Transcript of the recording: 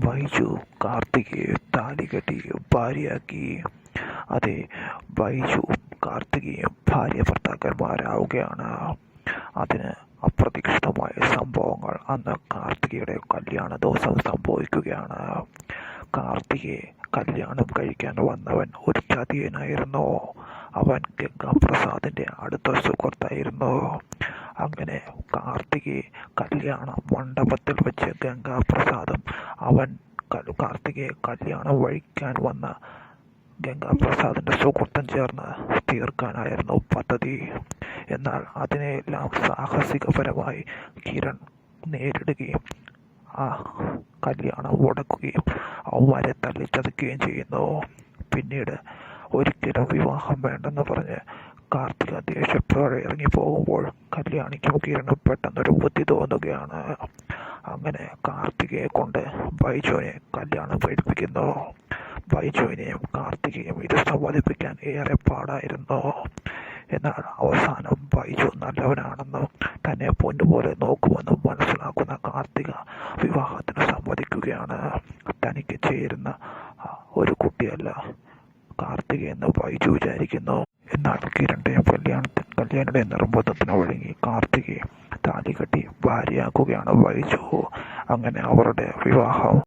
ബൈജു കാർത്തികയെ താലികെട്ടി ഭാര്യയാക്കി. അതെ, ബൈജു കാർത്തികയും ഭാര്യ ഭർത്താക്കന്മാരാവുകയാണ്. അതിന് അപ്രതീക്ഷിതമായ സംഭവങ്ങൾ അന്ന് കാർത്തികയുടെ കല്യാണ ദിവസം സംഭവിക്കുകയാണ്. കാർത്തികയെ കല്യാണം കഴിക്കാൻ വന്നവൻ ഒരു ചതിയനായിരുന്നു. അവൻ ഗംഗാപ്രസാദിന്റെ അടുത്ത സുഹൃത്തായിരുന്നു. അങ്ങനെ കാർത്തികയെ കല്യാണ മണ്ഡപത്തിൽ വെച്ച് ഗംഗാപ്രസാദും കാർത്തികയെ കല്യാണം കഴിക്കാൻ വന്ന ഗംഗാപ്രസാദിന്റെ സുഹൃത്തും ചേർന്ന് തീർക്കാനായിരുന്നു പദ്ധതി. എന്നാൽ അതിനെല്ലാം സാഹസികപരമായി കിരൺ നേരിടുകയും ആ കല്യാണം മുടക്കുകയും അവന്മാരെ തല്ലിച്ചതയ്ക്കുകയും ചെയ്യുന്നു. പിന്നീട് ഒരിക്കലും വിവാഹം വേണ്ടെന്ന് പറഞ്ഞ് കാർത്തിക ദേഷ്യത്തോടെ ഇറങ്ങിപ്പോകുമ്പോൾ കല്യാണിക്കും കിരണും പെട്ടെന്നൊരു ബുദ്ധി തോന്നുകയാണ്. അങ്ങനെ കാർത്തികയെ കൊണ്ട് ബൈജുവിനെ കല്യാണം കഴിപ്പിക്കുന്നു. ബൈജുവിനെയും കാർത്തികയും ഇത് സമ്മതിപ്പിക്കാൻ ഏറെ പാടായിരുന്നു. എന്നാൽ അവസാനം ബൈജു നല്ലവനാണെന്നും തന്നെ പൊന്നുപോലെ നോക്കുമെന്നും മനസ്സിലാക്കുന്ന കാർത്തിക വിവാഹത്തിന് സമ്മതിക്കുകയാണ്. തനിക്ക് ചേരുന്ന ഒരു കുട്ടിയല്ല കാർത്തികയെന്ന് ബൈജു വിചാരിക്കുന്നു. എന്നാൽ കിരണിന്റെയും കല്യാണിയുടെ നിർബന്ധത്തിന് വഴങ്ങി കാർത്തികയെ താലികെട്ടി ഭാര്യയാക്കുകയാണ് ബൈജു. അങ്ങനെ അവരുടെ വിവാഹം